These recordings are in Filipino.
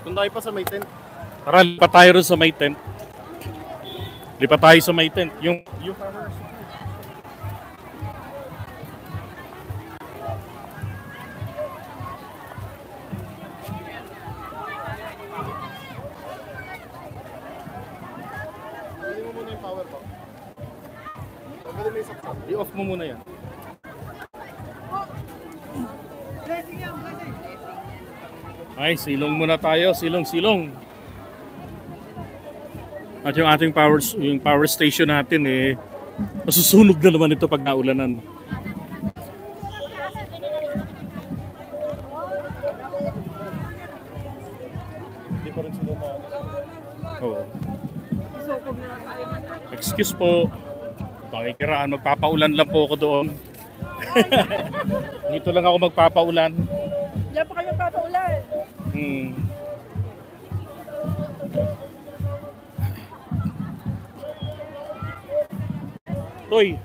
Doon tayo pa sa may tent. Tara, lipat tayo rin sa may tent. Lipat tayo sa may tent. Yung power supply. Hindi mo muna yung power bank. I-off mo muna yan. Ay, silong muna tayo. Silong. At yung ating power station natin masusunog na naman ito pag naulanan. Hindi pa rin sila na. Oo. Excuse po. Pakikiraan, magpapaulan lang po ako doon. Dito lang ako magpapaulan. Diyan pa kayo magpapaulan. Toy,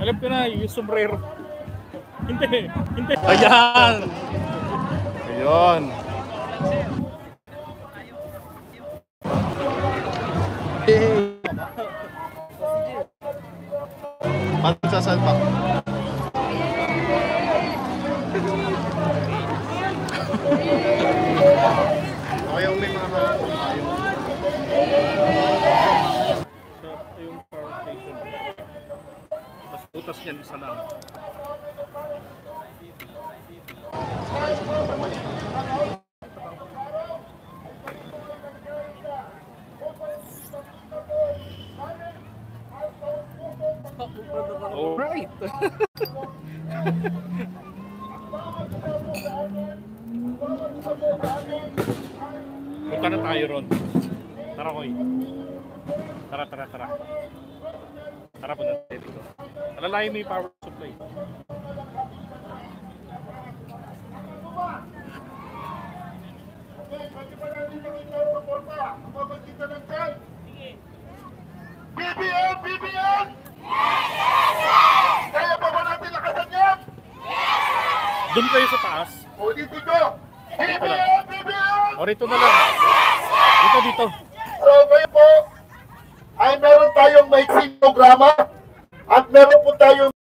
alam ko na yung sombrero. Hindi. Ayan. Magsasalpak. Okay, may mga tayo. Yung power station. Mas butas niyan isa lang. Alright. Punta na tayo ron. Tara, Koy. Tara. Tara, punta tayo dito. Alalahin mo yung power supply. BBM! Kaya pa ba natin lakasan yan? Doon kayo sa taas. O dito nyo! BBM! O rito na lang. Dito. So ngayon po, ay meron tayong maiksing programa at meron po tayong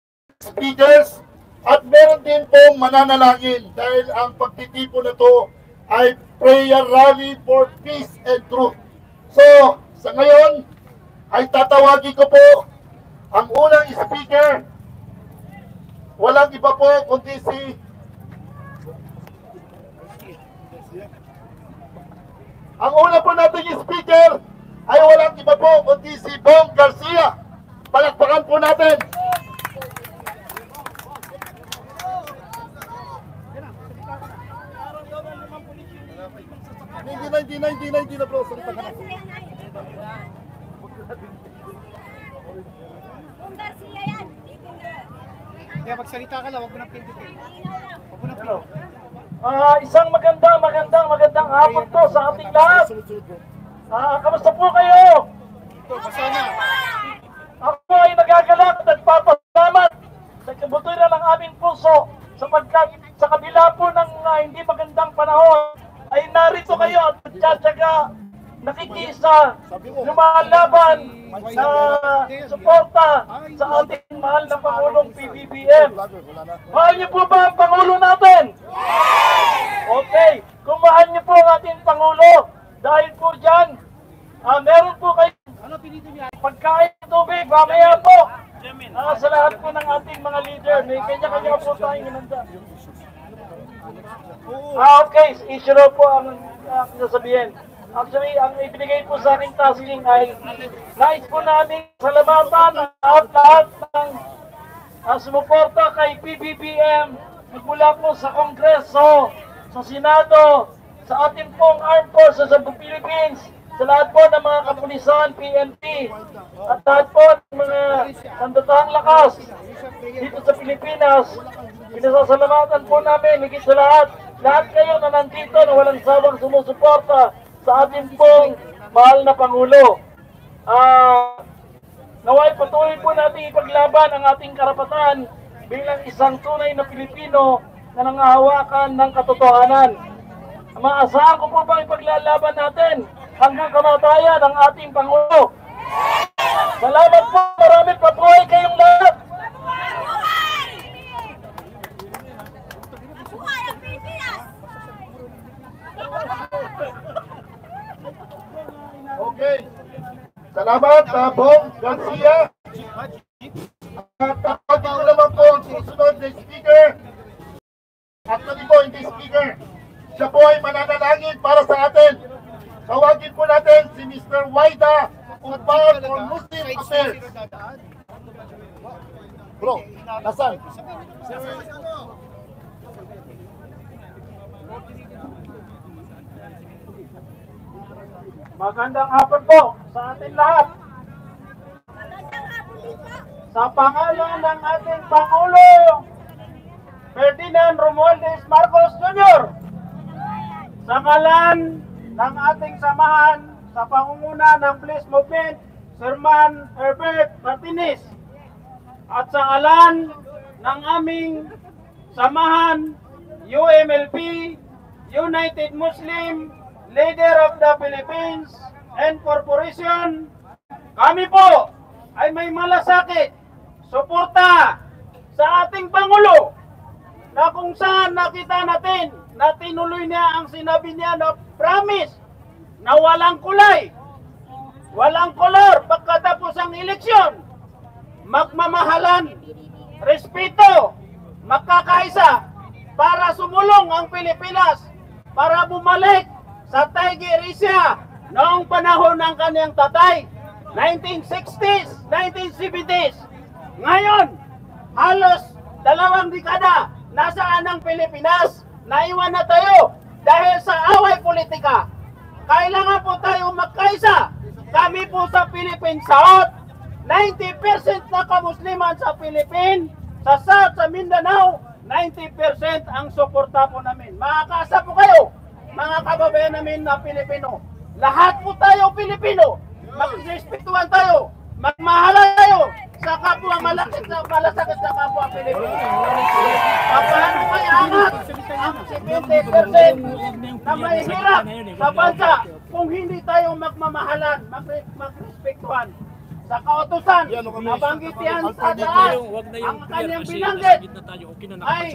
speakers at meron din pong mananalangin dahil ang pagtitipon na to ay prayer rally for peace and truth. So, sa ngayon, ay tatawagin ko po ang unang speaker. Walang iba po kundi si ang una po natin speaker ay walang iba po kundi si Bong Garcia. Palakpakan po natin. Hindi na bro. Salita ka na. Bong Garcia yan. Kaya magsalita ka lang, huwag mo nang pindutin. Isang magandang hapon po sa ating lahat. Kamusta po kayo? Ito, pasana. Ako ay nagagalak at nagpapasalamat sa kabuturan ng aming puso sapagkat sa kabila po ng hindi magandang panahon ay narito kayo at nagtsatsaga, nakikisa, lumalaban sa suporta sa ating mahal na Pangulong PBBM. Mahal niyo po ba ang Pangulo natin? Okay, kung mahal niyo po ang ating Pangulo, dahil po dyan, meron po kayo pagkain tubig, mamaya po. Sa lahat po ng ating mga leader, may kanya-kanya po tayong inanda. Okay, issue po ang sasabihin. Actually, ang ibinigay po sa aking tasking ay nais po namin salamatan ang lahat ng sumuporta kay PBBM mula po sa Kongreso, sa Senado, sa ating pong Armed Forces of the Philippines, sa lahat po ng mga kapulisan, PNP, at lahat po ng mga sandatahang lakas dito sa Pilipinas. Pinasasalamatan po namin, higit sa lahat kayo na nandito na walang sawang sumusuporta sa ating pong mahal na Pangulo. Naway patuloy po natin ipaglaban ang ating karapatan bilang isang tunay na Pilipino na nangahawakan ng katotohanan. Maasahan ko po bang ipaglalaban natin hanggang kamatayan ang ating Pangulo. Salamat po, marami pa po kayong lahat. Buhay ang Pilipinas! Okay. Salamat, Bong Garcia. At tawagin ko naman po ang susunod na speaker. Actually po, hindi speaker. Siya po ay mananalangin para sa atin. Tawagin po natin si Mr. Waida Umbal for Muslim Affairs. Bro, nasaan? Magandang hapon po sa ating lahat. Magandang hapon din po. Sa pangalan ng ating Pangulo, Ferdinand Romualdez Marcos Jr. Sa ngalan ng ating samahan sa pangunguna ng Peace Movement, Sirman Herbert Martinez. At sa ngalan ng aming samahan, UMLP, United Muslim Leader of the Philippines and Corporation, kami po ay may malasakit suporta sa ating Pangulo na kung saan nakita natin na tinuloy niya ang sinabi niya na promise na walang kulay, walang kolor pagkatapos ang eleksyon, magmamahalan, respeto, magkakaisa para sumulong ang Pilipinas, para bumalik sa Tiger Asia noong panahon ng kanyang tatay, 1960s, 1970s. Ngayon, halos 2 dekada, nasaan ang Pilipinas? Naiwan na tayo dahil sa away politika. Kailangan po tayo magkaisa. Kami po sa Philippine South, 90% na kamusliman sa Philippines, sa South, sa Mindanao, 90% ang suporta po namin. Makakasa po kayo, mga kababayan namin na Pilipino. Lahat po tayo Pilipino. Magrespetuhan tayo. Magmahalan tayo sa kapwa malasakit sa kapwa Pilipino. Paano may angat ang 70% na may hirap sa bansa kung hindi tayo magmamahalan, magrespetuhan? Sa kautusan, nabanggit yan sa taas, ang kanyang binanggit ay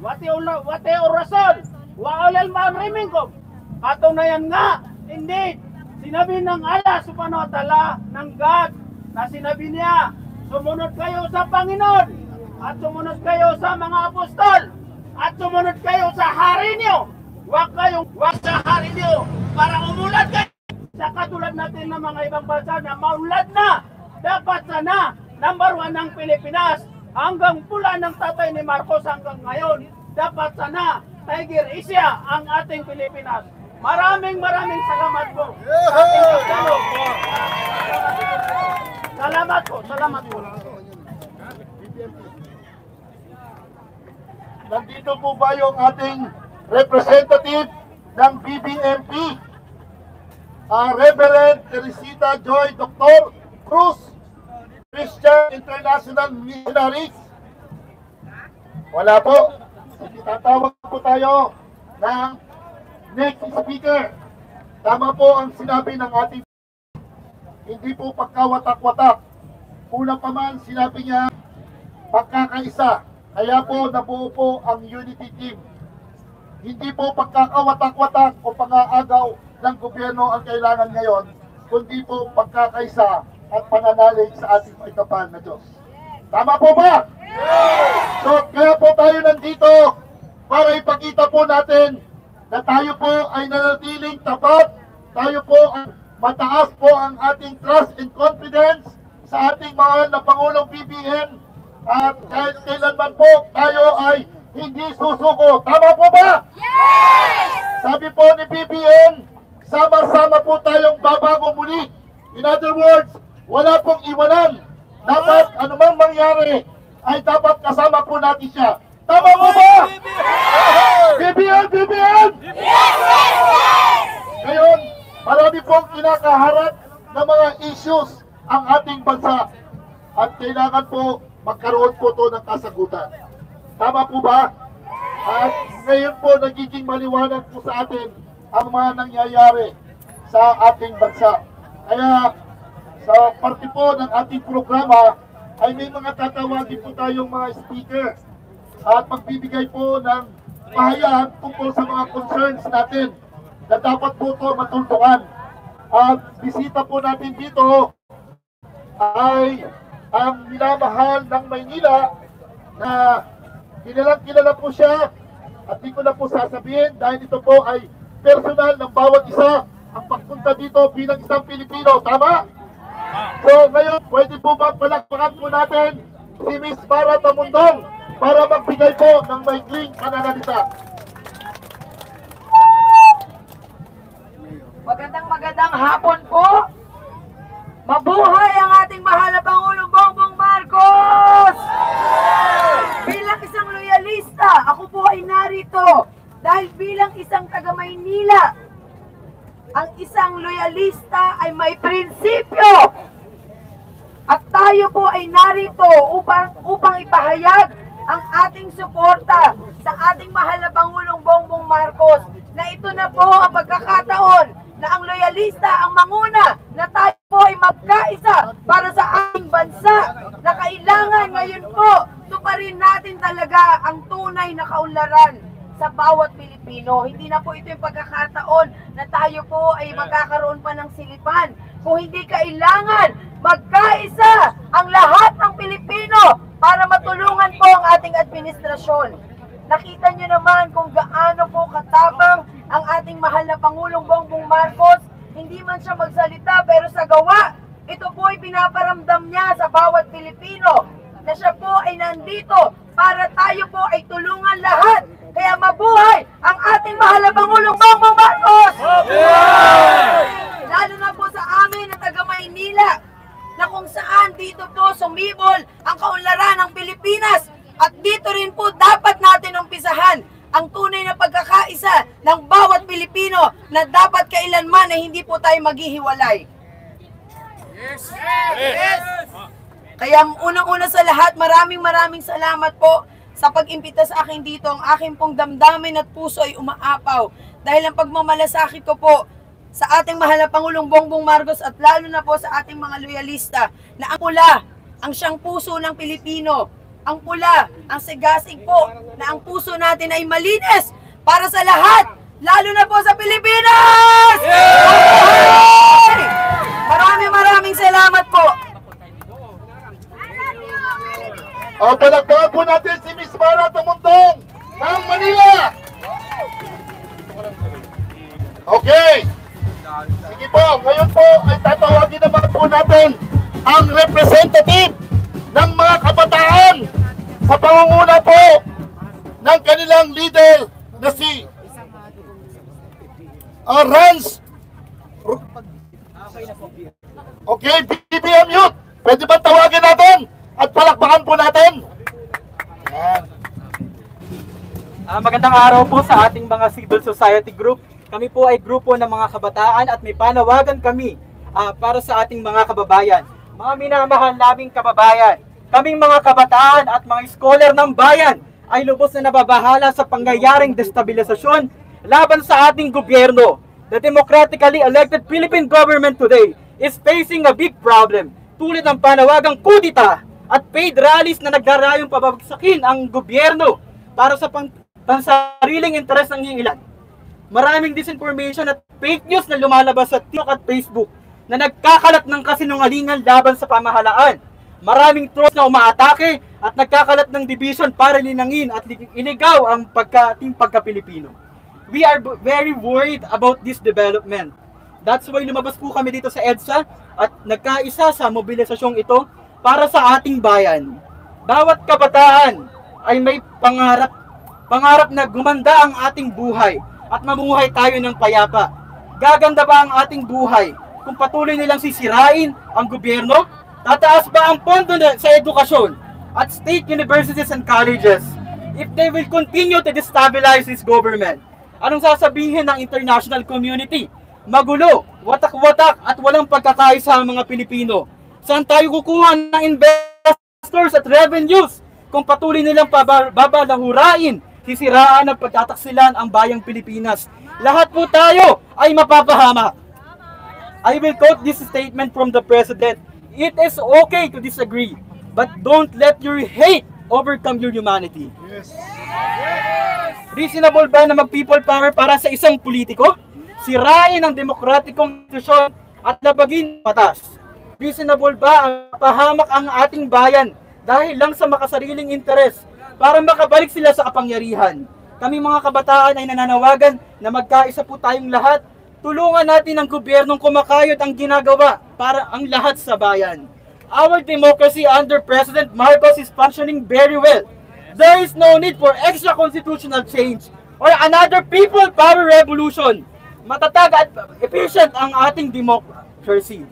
wati'ur rasul, wa'ulal ma'amrimin ko. Katunayan nga, hindi. Sinabi ng Allah subhanahu wa ta'ala, ng God, na sinabi niya, sumunod kayo sa Panginoon, at sumunod kayo sa mga apostol, at sumunod kayo sa hari niyo. Huwag sa hari niyo para umulad kayo. Sa katulad natin ng mga ibang bansa na maulad na, dapat sana, number 1 ng Pilipinas, hanggang pula ng tatay ni Marcos hanggang ngayon, dapat sana, Tiger Asia ang ating Pilipinas. Maraming salamat po. Salamat po. Nandito po ba yung ating representative ng BBMP? Reverend Teresita Joy Dr. Cruz, Christian International Missionaries. Wala po. Tatawag po tayo ng next speaker. Tama po ang sinabi ng ating hindi po pagkawatak-watak. Una pa man sinabi niya pagkakaisa. Kaya po nabuo po ang unity team. Hindi po pagkakawatak-watak o pangaagaw ng gobyerno ang kailangan ngayon, kundi po pagkakaisa at pananalig sa ating maitapal na Diyos. Tama po ba? So kaya po tayo nandito para ipakita po natin na tayo po ay nanatiling tapat, tayo po mataas po ang ating trust and confidence sa ating mahal na Pangulong BBM, at kahit kailanman po tayo ay hindi susuko. Tama po ba? Yes! Sabi po ni BBM, sama-sama po tayong babago muli. In other words, wala pong iwanan. Dapat anumang mangyari ay dapat kasama po natin siya. Tama po ba? BBM! BBM! Yes! Ngayon, marami pong kinakaharap na mga issues ang ating bansa at kailangan po magkaroon po ito ng kasagutan. Tama po ba? At ngayon po nagiging maliwanag po sa atin ang mga nangyayari sa ating bansa. Kaya sa parte po ng ating programa ay may mga tatawagin po tayong mga speaker at magbibigay po ng pahayag tungkol sa mga concerns natin na dapat po ito matultungan. At bisita po natin dito ay ang minamahal ng Maynila na kilala po siya at di ko na po sasabihin dahil ito po ay personal ng bawat isa ang pagpunta dito bilang isang Pilipino. Tama? So ngayon, pwede po ba palakpakan po natin si Miss Mara Tamundong para magbigay po ng maikling pananalita. Magandang hapon po. Mabuhay ang ating mahal na Pangulong Bongbong Marcos! Bilang isang loyalista, ako po ay narito dahil bilang isang taga-Maynila, ang isang loyalista ay may prinsipyo. At tayo po ay narito upang ipahayag ang ating suporta sa ating mahal na Pangulong Bongbong Marcos na ito na po ang pagkakataon na ang loyalista ang manguna na tayo po ay magkaisa para sa ating bansa na kailangan ngayon po tuparin natin talaga ang tunay na kaunlaran sa bawat Pilipino. Hindi na po ito yung pagkakataon na tayo po ay magkakaroon pa ng silipan. Kung hindi kailangan magkaisa ang lahat ng Pilipino para matulungan po ang ating administrasyon. Nakita niyo naman kung gaano po katapang ang ating mahal na Pangulong Bongbong Marcos. Hindi man siya magsalita pero sa gawa, ito po ay pinaparamdam niya sa bawat Pilipino na siya po ay nandito para tayo po ay tulungan lahat. Kaya mabuhay ang ating mahal na Pangulong Bongbong Marcos! Lalo na po sa amin na taga Maynila na kung saan dito po sumibol ang kaunlaran ng Pilipinas. At dito rin po dapat natin umpisahan ang tunay na pagkakaisa ng bawat Pilipino na dapat kailanman ay hindi po tayo maghihiwalay. Yes! Yes! Kaya unang-una sa lahat, maraming salamat po sa pag-imbita sa akin dito. Ang aking pong damdamin at puso ay umaapaw dahil ang pagmamalasakit ko po sa ating mahal na Pangulong Bongbong Marcos at lalo na po sa ating mga loyalista na ang pula, ang siyang puso ng Pilipino. Ang pula, ang sigasig po, na ang puso natin ay malinis para sa lahat, lalo na po sa Pilipinas! Yeah! Maraming salamat po. O, palagpakan po natin si Miss Mara Tamundong ng Manila! Okay! Sige po, ngayon po ay tatawagin naman po natin ang representative ng mga kabataan sa pangunguna po ng kanilang leader na si Rans. Okay, BBM Youth, pwede ba tawagin natin at palakpakan po natin? Magandang araw po sa ating mga civil society group. Kami po ay grupo ng mga kabataan at may panawagan kami para sa ating mga kababayan. Mga minamahal naming kababayan, kaming mga kabataan at mga scholar ng bayan ay lubos na nababahala sa pangyayaring destabilisasyon laban sa ating gobyerno. The democratically elected Philippine government today is facing a big problem, tulad ng panawagang kudita at paid rallies na nagdarayong pabagsakin ang gobyerno para sa pansariling interes ng ilan. Maraming disinformation at fake news na lumalabas sa TikTok at Facebook na nagkakalat ng kasinungalingan laban sa pamahalaan. Maraming trolls na umaatake at nagkakalat ng division para linangin at iligaw ang pagka-Pilipino. We are very worried about this development. That's why lumabas po kami dito sa EDSA at nagkaisa sa mobilisasyong ito para sa ating bayan. Bawat kabataan ay may pangarap na gumanda ang ating buhay at mamuhay tayo ng payapa. Gaganda ba ang ating buhay kung patuloy nilang sisirain ang gobyerno? Tataas ba ang pondo sa edukasyon at state universities and colleges if they will continue to destabilize this government? Anong sasabihin ng international community? Magulo, watak-watak at walang pagkakaisa ang mga Pilipino. Saan tayo kukuha ng investors at revenues kung patuloy nilang babalahurain sisiraan at pagtataksilan ang bayang Pilipinas. Lahat po tayo ay mapapahamak. I will quote this statement from the President. It is okay to disagree, but don't let your hate overcome your humanity. Yes. Reasonable ba na mag-people power para sa isang politiko? Sirain ang demokratikong institusyon at labagin ang batas. Reasonable ba ang pahamak ang ating bayan dahil lang sa makasariling interes para makabalik sila sa kapangyarihan? Kami mga kabataan ay nananawagan na magkaisa po tayong lahat. Tulungan natin ang gobyernong kumakayod ang ginagawa para ang lahat sa bayan. Our democracy under President Marcos is functioning very well. There is no need for extra constitutional change or another people power revolution. Matatag at efficient ang ating democracy.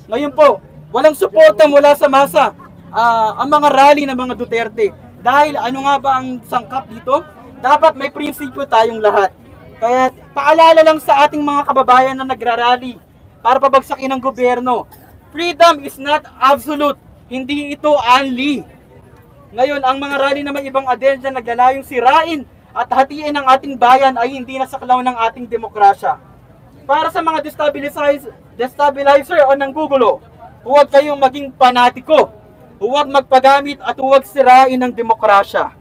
Ngayon po, walang suporta mula sa masa ang mga rally ng mga Duterte. Dahil ano nga ba ang sangkap dito? Dapat may prinsipyo tayong lahat. Kaya paalala lang sa ating mga kababayan na nagrarally para pabagsakin ang gobyerno. Freedom is not absolute. Hindi ito only. Ngayon, ang mga rally na may ibang agenda na naglalayong sirain at hatiin ang ating bayan ay hindi na saklaw ng ating demokrasya. Para sa mga destabilizer o nanggugulo, huwag kayong maging panatiko, huwag magpagamit at huwag sirain ang demokrasya.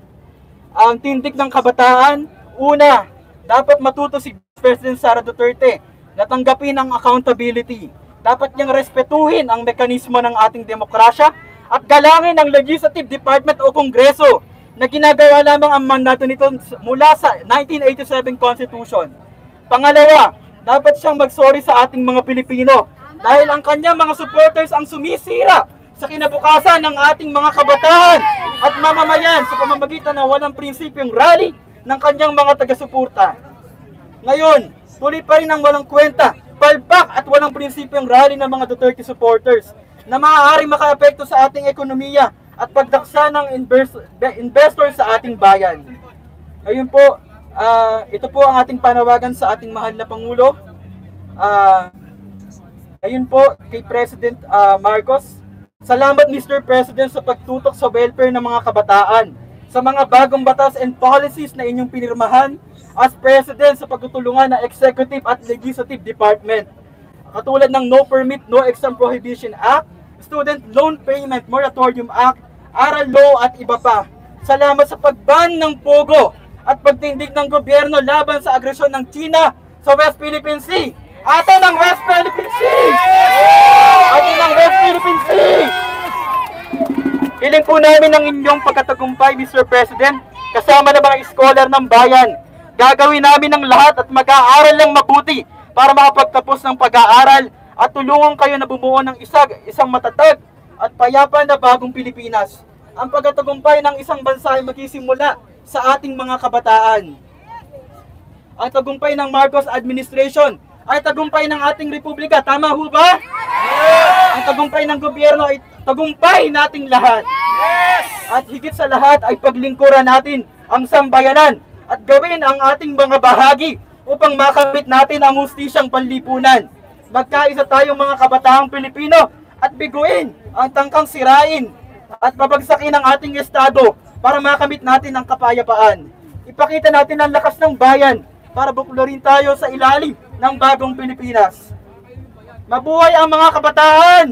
Ang tindig ng kabataan, una, dapat matuto si President Sara Duterte na tanggapin ang accountability. Dapat niyang respetuhin ang mekanismo ng ating demokrasya at galangin ang Legislative Department o Kongreso na ginagawa lamang ang mandato nito mula sa 1987 Constitution. Pangalawa, dapat siyang magsorry sa ating mga Pilipino dahil ang kanyang mga supporters ang sumisira sa kinabukasan ng ating mga kabataan at mamamayan sa pamamagitan ng walang prinsipyong rally ng kanyang mga taga-suporta. Ngayon, tuloy pa rin ang walang kwenta, palpak at walang prinsipyong rally ng mga Duterte supporters na maaaring makaapekto sa ating ekonomiya at pagdaksa ng investor sa ating bayan. Ayun po, ito po ang ating panawagan sa ating mahal na Pangulo. Ayun po kay President Marcos. Salamat Mr. President sa pagtutok sa welfare ng mga kabataan, sa mga bagong batas and policies na inyong pinirmahan as President sa pagtutulungan ng Executive at Legislative Department. Katulad ng No Permit, No Exam Prohibition Act, Student Loan Payment Moratorium Act, Aral Law at iba pa. Salamat sa pagban ng pogo at pagtindig ng gobyerno laban sa agresyon ng China sa West Philippine Sea. Atin ang West Philippine Sea! Atin ang West Philippine Sea! Hiling po namin ang inyong pagkatagumpay, Mr. President, kasama ng mga scholar ng bayan. Gagawin namin ang lahat at mag-aaral ng mabuti para makapagtapos ng pag-aaral at tulungan kayo na bumuo ng isang matatag at payapa na bagong Pilipinas. Ang pagkatagumpay ng isang bansa ay magsisimula sa ating mga kabataan. Ang tagumpay ng Marcos administration ay tagumpay ng ating republika. Tama ho ba? Yes! Ang tagumpay ng gobyerno ay tagumpay nating lahat. Yes! At higit sa lahat ay paglingkuran natin ang sambayanan at gawin ang ating mga bahagi upang makamit natin ang hustisyang panlipunan. Magkaisa tayong mga kabataang Pilipino at biguin ang tangkang sirain at pabagsakin ang ating estado para makamit natin ang kapayapaan. Ipakita natin ang lakas ng bayan para buklurin tayo sa ilalim ng bagong Pilipinas. Mabuhay ang mga kabataan!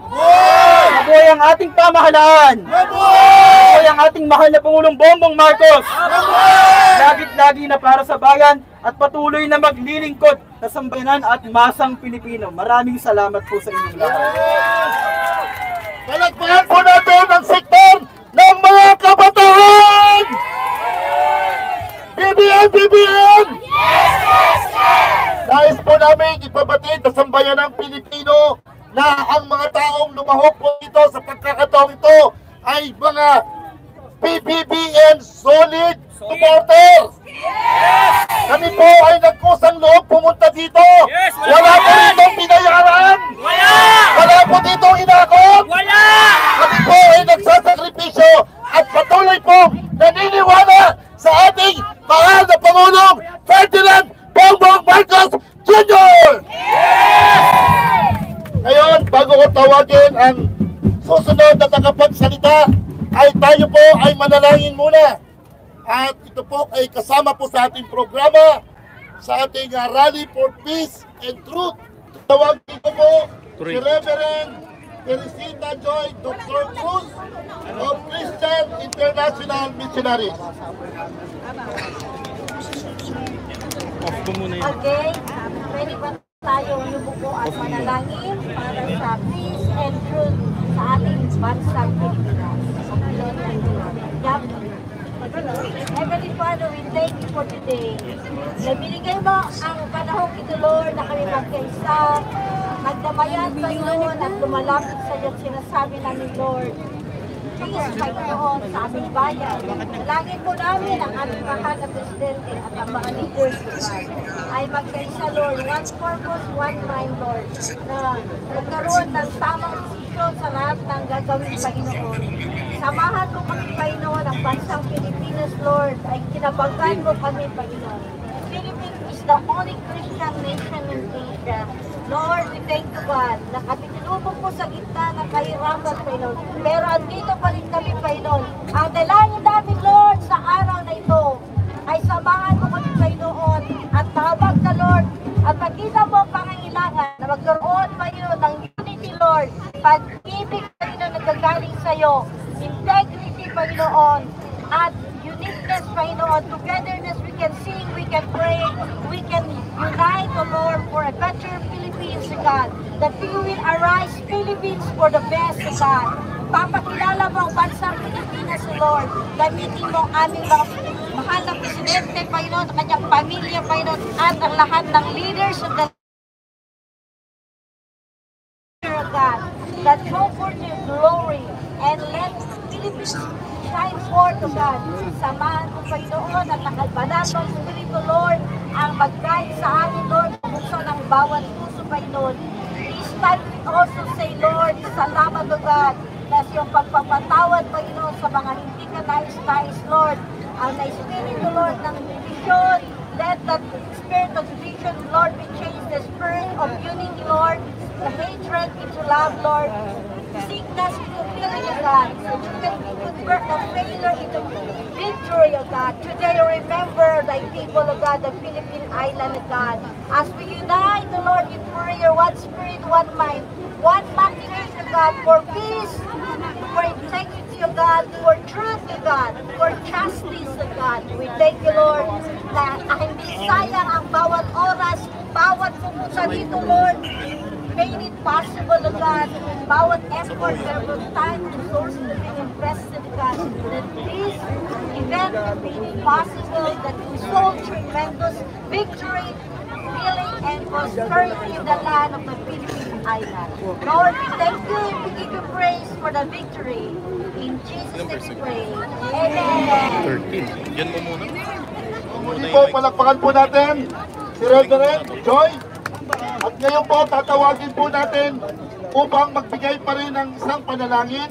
Mabuhay! Mabuhay ang ating pamahalaan! Mabuhay ang ating mahal na Pangulong Bongbong Marcos! Mabuhay! Lagit-lagi na para sa bayan at patuloy na maglilingkod sa sambayanan at masang Pilipino. Maraming salamat po sa inyong lahat. Palagpahan po natin ang sektor ng mga kabataan! BBM! BBM! Nais po namin ipabatid sa sambayanang Pilipino na ang mga taong lumahok po dito sa pagkakataong ito ay mga PBBM solid supporters! Kami po ay nagkusang loob pumunta dito! Wala po ditong pinayaran! Wala po ditong inakot! Kami po ay nagsasakripisyo at patuloy po naniniwala sa ating mahal na Pangulong Ferdinand Bongbong Marcos Jr. Ngayon, bago ko tawagin ang susunod na tagapagsalita, ay tayo po ay manalangin muna. At ito po ay kasama po sa ating programa sa ating Rally for Peace and Truth. Tawagin ko po si Reverend Teresita Joy Dr. Cruz of Christian International Missionaries. Off ko muna yun. Okay, pwede ba tayo lumuko at manalangin para sa peace and truth sa ating bansang Pilipinas? Heavenly Father, we thank you for today. Na binigay mo ang panahong ito, Lord, na kami magkaisa, nagdamayan sa iyo at lumalapit sa iyo at sinasabi namin, Lord, peace, Panginoon, sa aming bayan. Dalangin po namin ang aming mahal na Presidente at ang mga leaders ay magkaisa, Lord, one purpose, one mind, Lord, na magkaroon ng tamang desisyon sa lahat ng gagawin, Panginoon. Samahan mo kami, Panginoon, ang bansang Pilipinas, Lord, ay kinabagan mo kami, Panginoon. Philippines is the only Christian nation in Asia. Lord, we thank you, God, na kami tinubog po sa gitna ng kahirapan, Panginoon. Pero andito pa rin kami, Panginoon. Ang dalangin namin, Lord, sa araw na ito, ay samahan mo kami, Panginoon, at tawag ka, Lord, at magkita mo ang pangangailangan na magkaroon, Panginoon, ng unity, Lord, pag-ibig, Panginoon, nagagaling sa iyo, integrity, Panginoon, at uniqueness, Panginoon, togetherness, we can sing, we can pray, we can unite, O Lord, for a better Philippines, God, that we will arise Philippines for the best, God. Papakilala mo ang bansang Pilipinas, O Lord, gamitin mo ang aming mga mahal na Presidente, Panginoon, ang kanyang pamilya, Panginoon, at ang lahat ng leaders of the God, that show forth your glory and let Philippines shine forth, O God. Samahan mo, Panginoon, at ang albanatong Espiritu, Lord, ang mag-guide sa amin, Lord, buksan ang bawat puso, Panginoon. This time we also say, Lord, salamat, O God, na yung pagpapatawad, Panginoon, sa mga hindi ka nais-nais, Lord, ang na-Espiritu, Lord, ng division, let that spirit of division, Lord, be changed the spirit of unity, Lord, the hatred into love, Lord, sickness into healing, O God, so you can convert the failure into victory, O God. Today, remember thy people, O God, the Philippine island, O God, as we unite, O Lord, in prayer, one spirit, one mind, one motivation, O God, for peace, for integrity, O God, for truth, O God, for justice, O God. We thank you, Lord, na hindi sayang ang bawat oras, bawat pupunta dito, Lord, made it possible, O God, bawat effort, every time, resources to be invested, God, that this event will be possible, that we saw tremendous victory, healing, and prosperity in the land of the Philippine island. Lord, we thank you and we give you praise for the victory. In Jesus' name we pray. Amen. 13. Yan mo muna. Muli po, palakpakan po natin si Reverend Joy. At ngayon po, tatawagin po natin upang magbigay pa rin ng isang panalangin.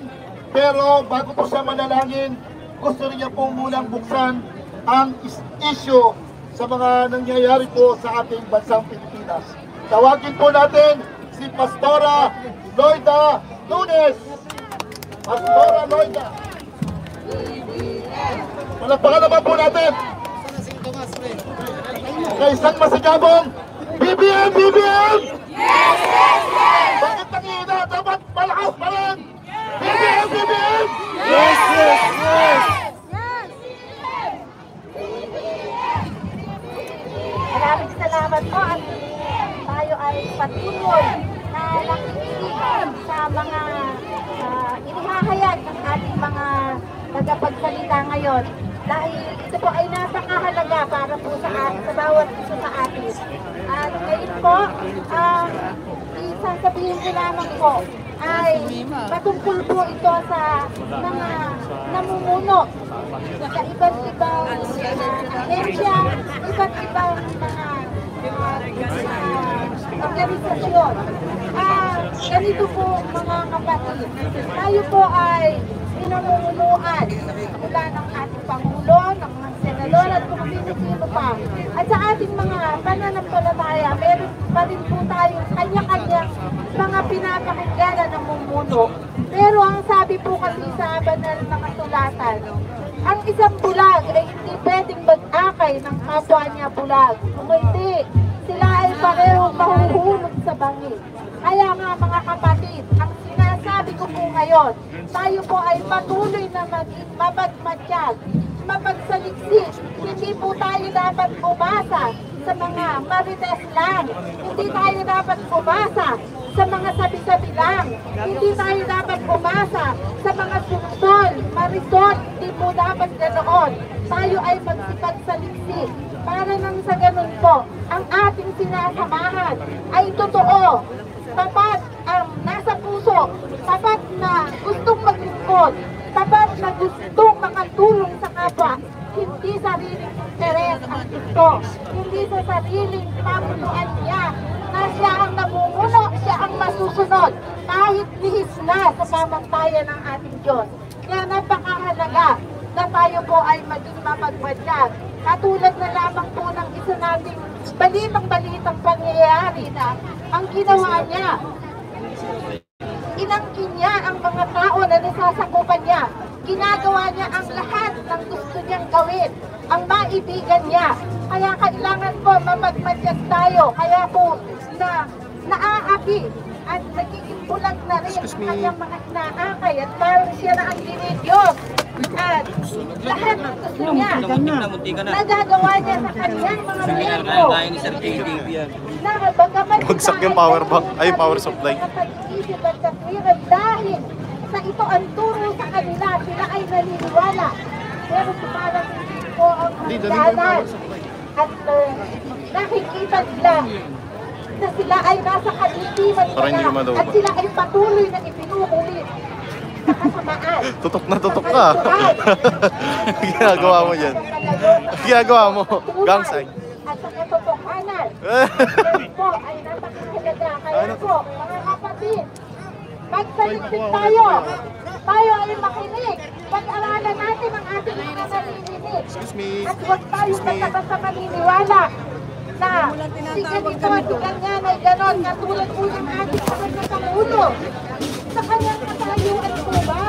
Pero bago po siya manalangin, gusto niya po munang buksan ang issue sa mga nangyayari po sa ating bansang Pilipinas. Tawagin po natin si Pastora Loida Nunes. Pastora Loida. Palakpakan naman po natin. Sa isang masigabong BBM! BBM! Yes, yes, yes! Bakit nangihina? Dapat malakas pa rin! BBM! BBM! Yes, yes, yes! Maraming salamat po at tayo ay patuloy na nakikinig sa mga inihahayag ng ating mga tagapagsalita ngayon. Dahil ito po ay napakahalaga para po sa bawat isa sa atin. At ngayon po, isasabihin ko lamang po ay patungkol po ito sa mga namumuno sa iba't ibang ahensya, iba't ibang mga organisasyon. Ganito po mga kapatid, tayo po ay pinamumunuan mula ng ating Pangulo, ng mga senador at kung sino pa. At sa ating mga pananampalataya, meron pa rin po tayong kanya-kanyang mga pinapakinggan na namumuno. Pero ang sabi po kasi sa banal na kasulatan, ang isang bulag ay hindi inaakay ng kapwa niya bulag. Kung hindi, sila ay pareho mahuhulog sa bangin. Kaya nga mga kapatid, ang sinasabi ko po ngayon, tayo po ay patuloy na maging mapagmatsyag, mapagsaliksik. Hindi po tayo dapat umasa sa mga marites lang. Hindi tayo dapat umasa sa mga sabi-sabi lang. Hindi tayo dapat umasa sa mga sunsol, marisol. Hindi po dapat ganoon. Tayo ay magsipagsaliksik. Para nang sa ganun po, ang ating sinasamahan ay totoo. Tapat ang nasa puso, tapat na gustong maglingkod, tapat na gustong makatulong sa kapwa, hindi sariling interes ang gusto, hindi sa sariling pamunuan niya, na siya ang namumuno, siya ang masusunod, kahit lihis na sa pamantayan ng ating Diyos. Kaya napakahalaga na tayo po ay maging mapagmatsyag. Katulad na lamang po ng isa nating balitang pangyayari na ang ginawa niya, inangkin niya ang mga tao na nasasakupan niya. Ginagawa niya ang lahat ng gusto niyang gawin, ang maibigan niya. Kaya kailangan po mapagmatsyag tayo. Kaya po na naaapi at nagiging bulag na rin ang kanyang mga inaakay at parang siya na ang dinidiyos. At lahat ng gusto niya, nagagawa niya sa kanyang mga miyembro. Bagsak yung power bank, ay power supply. Pag-iisip at katwiran dahil sa ito ang turo sa kanila, sila ay naniniwala. Pero parang hindi po ang hangganan. At nakikita nila na sila ay nasa kalitiman nila at sila ay patuloy na ipinuhuli sa kasamaan. Tutok na tutok ka. Ginagawa mo dyan. Ginagawa mo. Gangsay. At sa katotohanan, yan po ay napakahalaga. Kaya po, mga kapatid, magsaliksik tayo. Tayo ay makinig. Pag-aralan natin ang ating mga naririnig. At huwag tayo basta-basta maniniwala na si ganito, si ganyan ay ganon. Katulad po ng ating mga Pangulo. Sa kanyang katayuan po ba?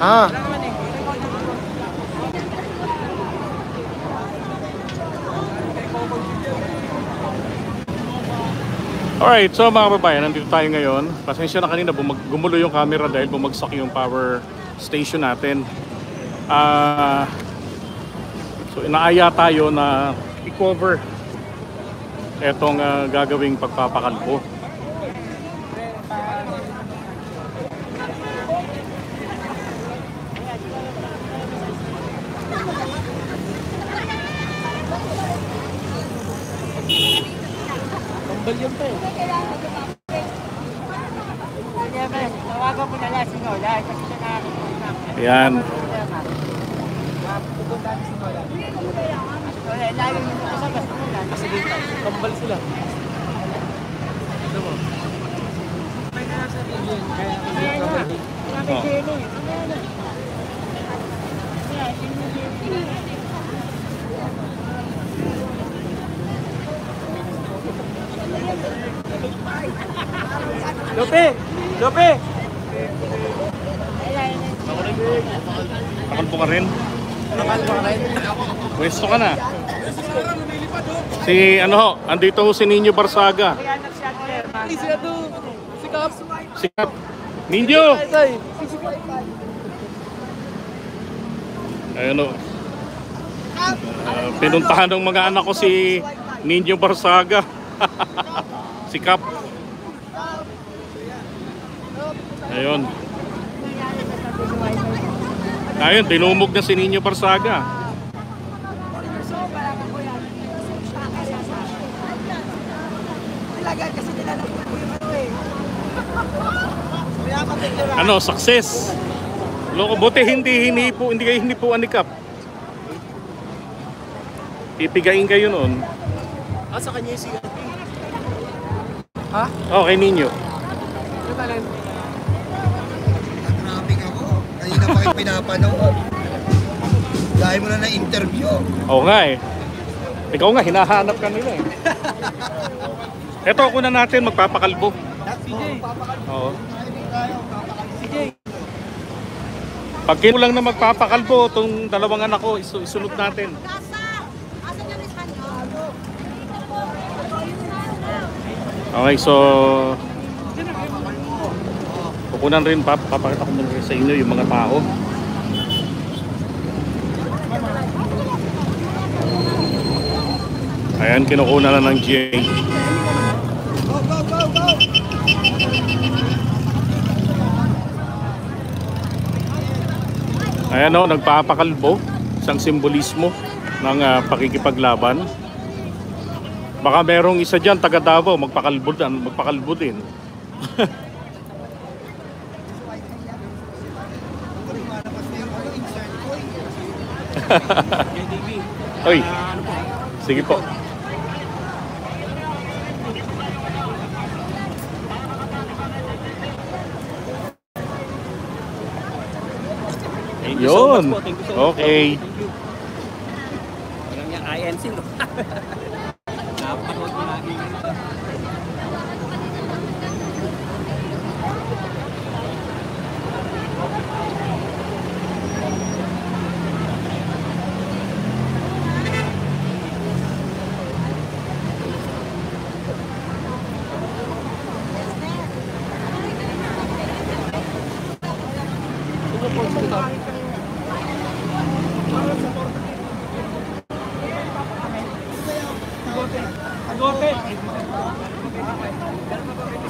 Ah. Alright, so mga kababayan, nandito tayo ngayon. Pasensya na kanina, gumulo yung camera dahil bumagsak yung power station natin. So inaaya tayo na i-cover etong gagawing pagpapakalbo. Ayan. Kambal sila. Lope! Lope! Nakalbo ka rin? Pwesto ka na. Si ano ho, andito ho si Ninyo Barsaga. Si Kap. Ninyo! Ayun ho. Pinuntahan ng mga anak ko si Ninyo Barsaga. Si Kap. Ayun. Ayun, dinumog na si Ninyo Barsaga. Ano, success. Loko, buti hindi kayo hinipuan ni Kap. Ipigain kayo noon. Sa kanya yung sigaret. Ha? Okay, Ninyo. Traffic ako. Kanina pa kayo pinapanood. Dahil mo na na-interview. Oo nga eh. Ikaw nga, hinahanap ka nila eh. Eto, ako na natin magpapakalbo. Oo. Pag lang na magpapakalbo, itong dalawang anak ko, isunod natin. Okay, so kukunan rin, papakita ko muna sa inyo yung mga tao. Ayan, kinukunan na ng GA. Ayan o, nagpapakalbo. Isang simbolismo ng pakikipaglaban. Baka merong isa dyan, taga Davao, magpakalbo din. Oy, sige po. Yun. Okay. Walang yung INC, no? Napanood mo lagi.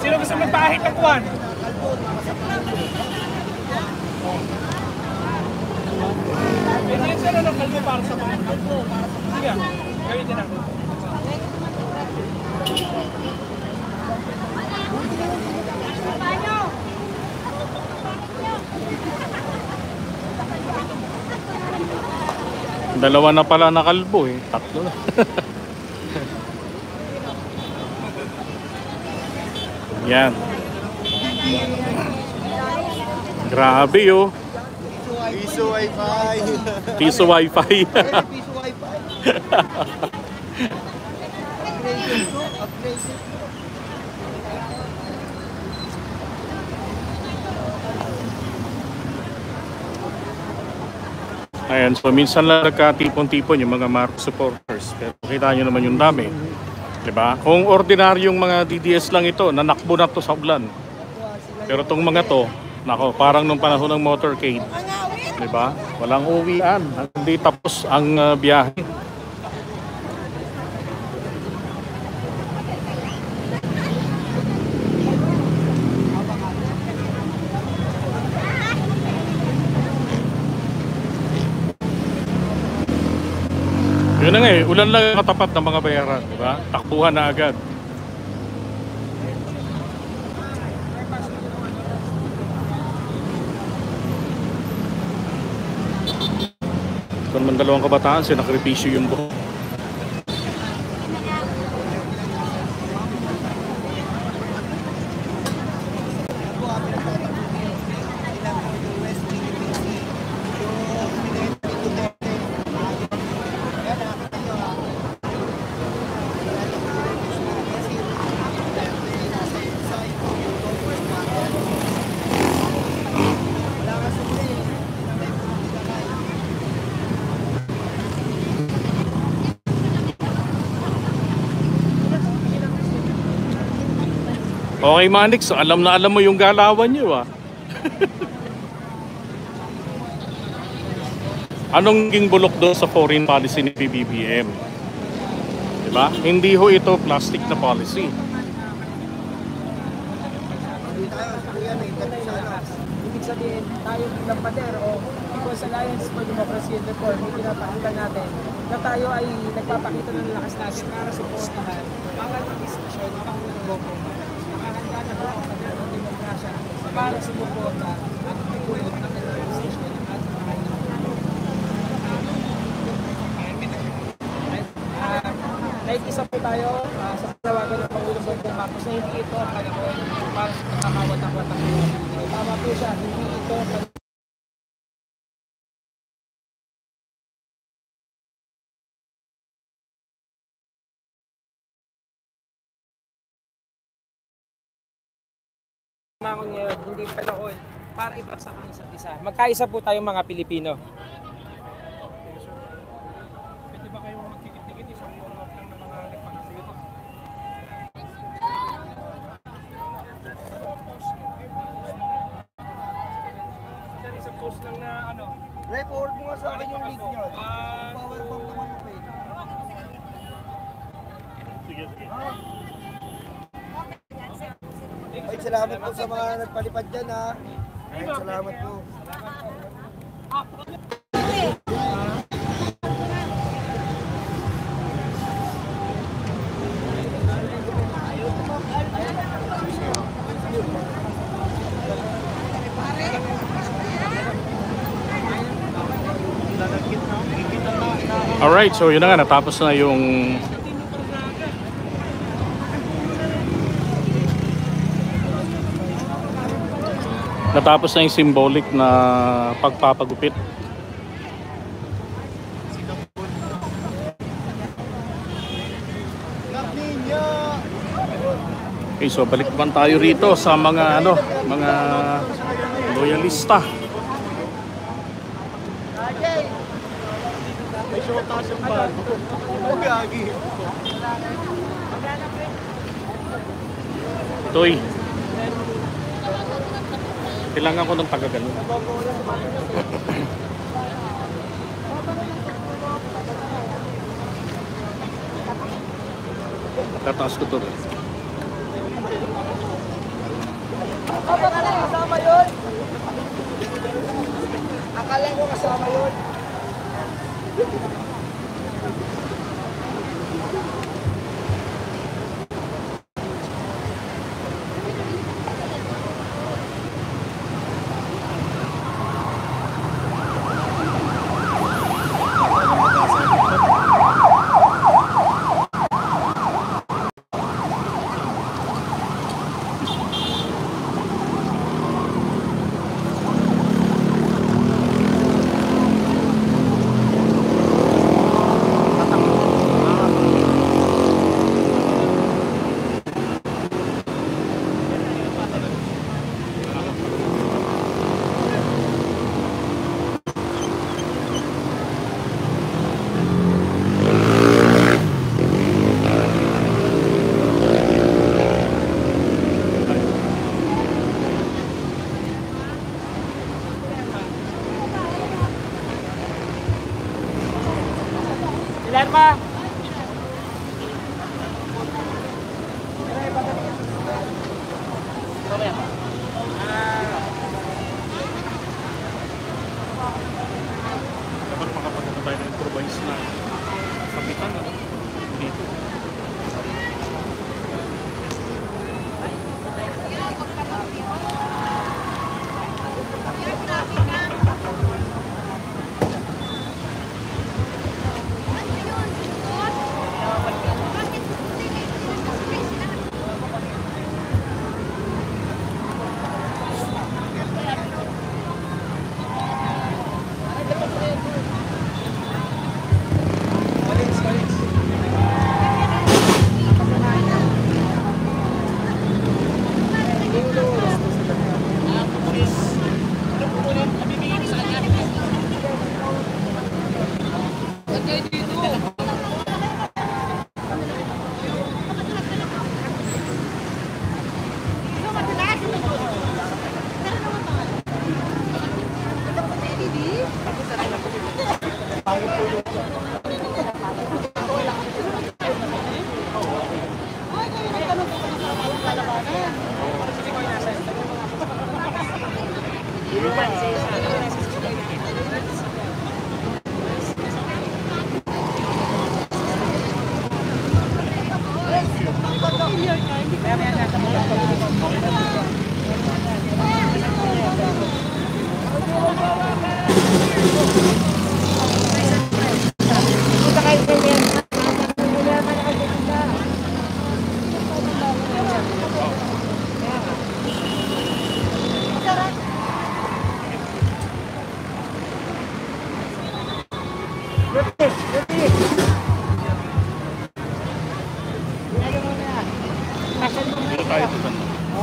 Sino gusto magpahit ng kuwan? Pwede sila ng kalbo para sa mga kalbo. Sige, gawin din natin. Dalawa na pala na kalbo eh. Tatlo na. Yan. Grabe oh. Piso Wi-Fi. Piso Wi-Fi. Piso Wi-Fi. Ayan, so minsan lang nagkatipon-tipon yung mga Marcos supporters. Pero kita nyo naman yung dami. Diba? Kung ordinaryong mga DDS lang ito, nanakbo na to sa ulan. Pero tong mga to, nako, parang nung panahon ng motorcade. Diba? Walang uwian. Hindi tapos ang biyahe. Yun na nga eh, ulan lang ang katapat ng mga bayaran, di ba? Takbuhan na agad. Ito naman dalawang kabataan, sinakripisyo yung buhok. Okay Manix, alam na alam mo yung galawan nyo ah. Anong naging bulok doon sa foreign policy ni PBBM? Diba? Hindi ho ito plastic na policy. Ibig sabihin, tayo bilang pader o People's Alliance for Democracy and Reform, pinapakita natin na tayo ay nagpapakita ng lakas natin para suportahan bawat diskusyon ng Pangulong para sumuporta at pagulot ng organisasyon at kahit isa po tayo sa panawagan ng Pangulong Bongbong Marcos Tapos na hindi ito ang panahon para sa nakakawatak-watak. Tama po siya, hindi ito ngayon, hindi panahon para ipaksa ang isa't isa. Magkaisa po tayong mga Pilipino. Pwede ba kayong magkikit-dikit isang warm-up lang ng mga nagpakasito? Isang post lang na ano? Report mo nga sa akin yung link nyo. Power bank naman yung page. Sige, sige. Ay, salamat po sa mga nagpalipad dyan ha. Ay, salamat po. Alright, so yun na nga, natapos na yung symbolic na pagpapagupit. Okay, so balik naman tayo rito sa mga mga loyalista. Toy. Kailangan ko ng taga-ganun. Tataas ko to. Kasama yun? Akala ko kasama yun. Lerma! Dapat makapunta tayo ng improvise na kapitan dito.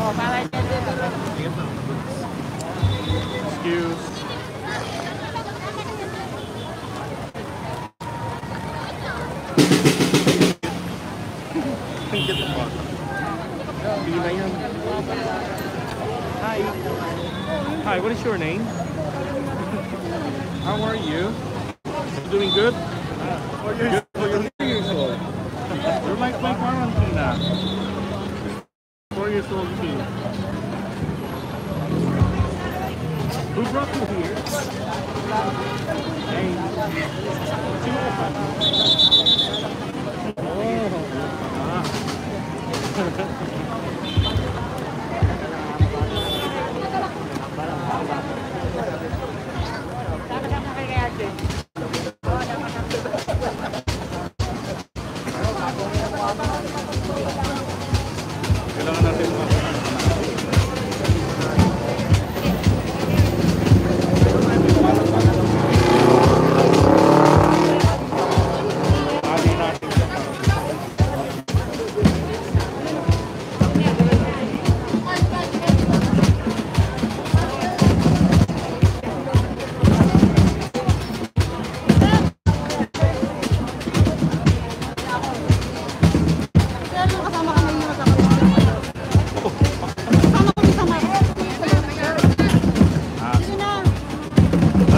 Excuse. Hi. Hi, what is your name? How are you? You doing good? Good for your 4 years old. You're like my quarantine now. 4 years old too. Who brought you here? Hey. Sino ka pa? Kailangan natin mga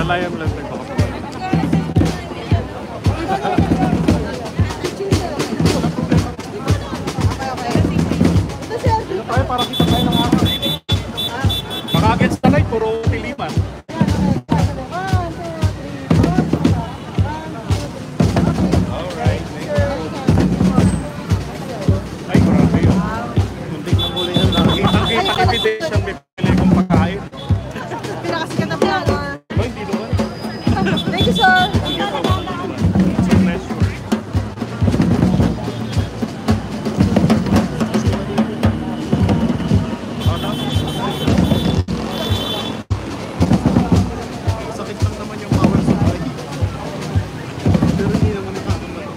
Layan lang tayo. Dito tayo para kita tayo ng araw. Maka-against the light, puro tilipan. Alright. Ay, grabe yun. Muntik na muli yun. Nakikita evidence siyang may pili kong pagkain. Pinakasikat na vlog. Hindi naman. Thank you, sir. Sakit lang naman yung power supply. Pero hindi naman ipagod na to.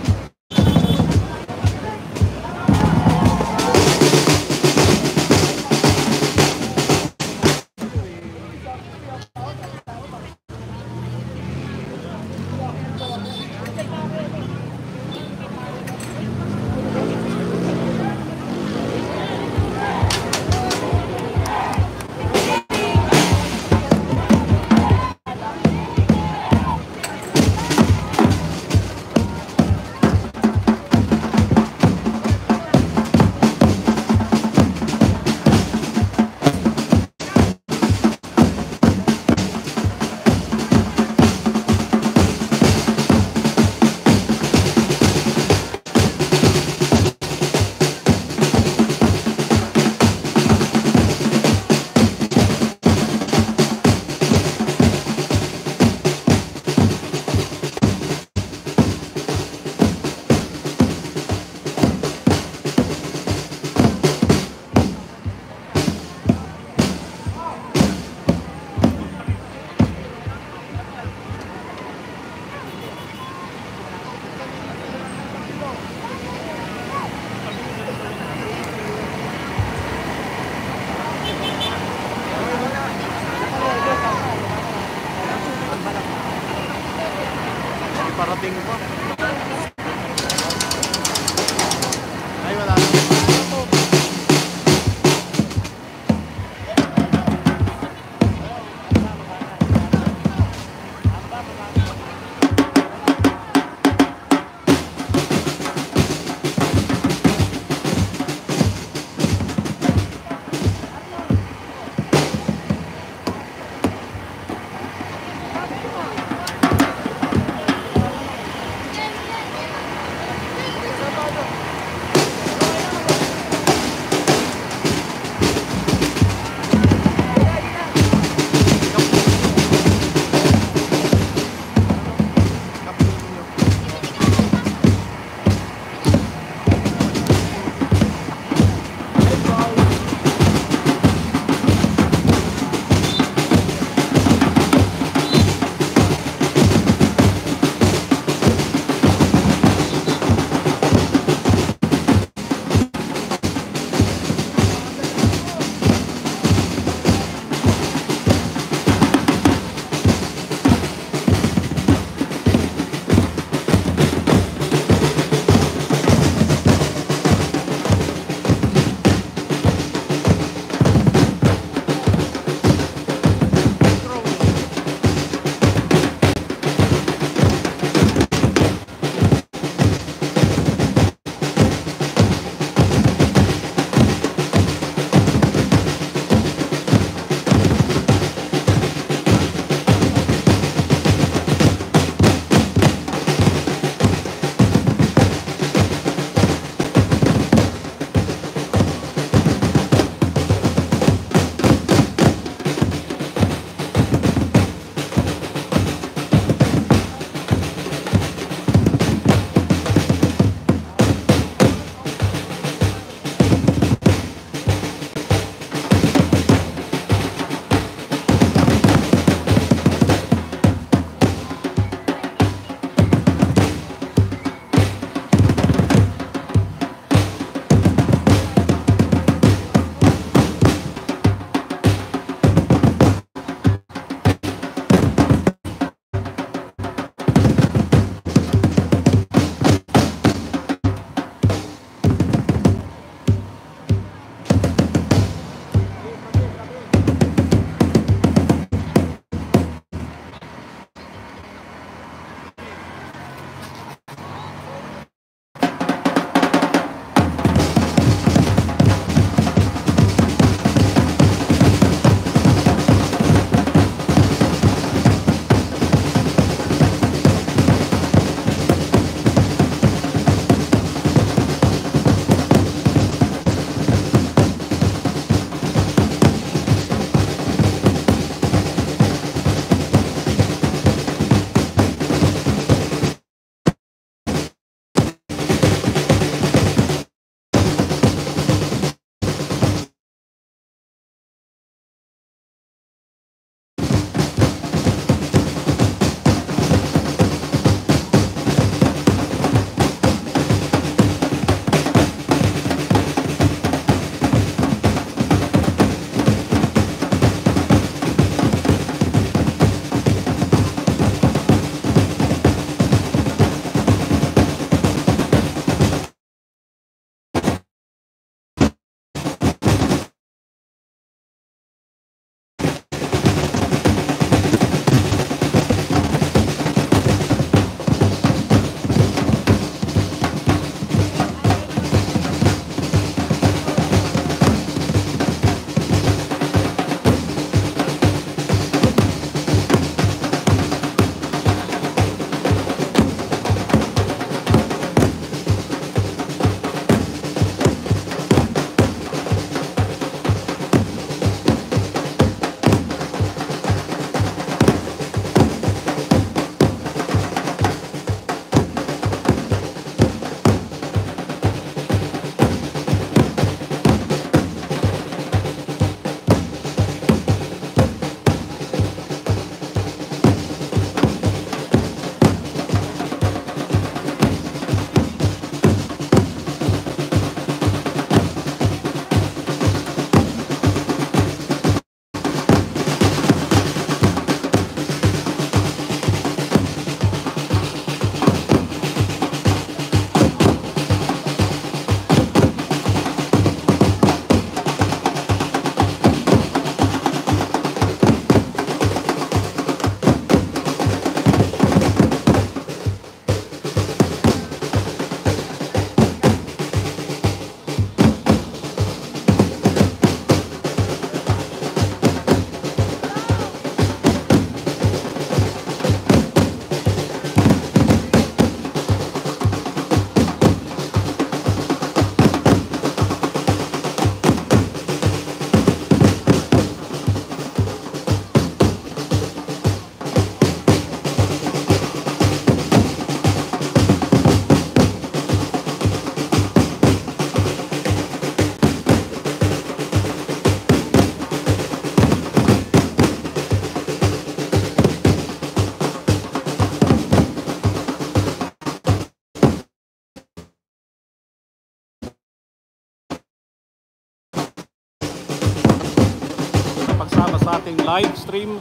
makasama sa ating live stream.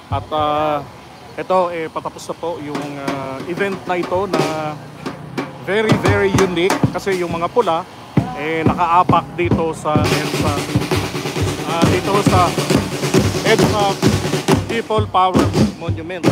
At ito, patapos na po yung event na ito na very very unique kasi yung mga pula nakaapak dito sa EDSA People Power Monument.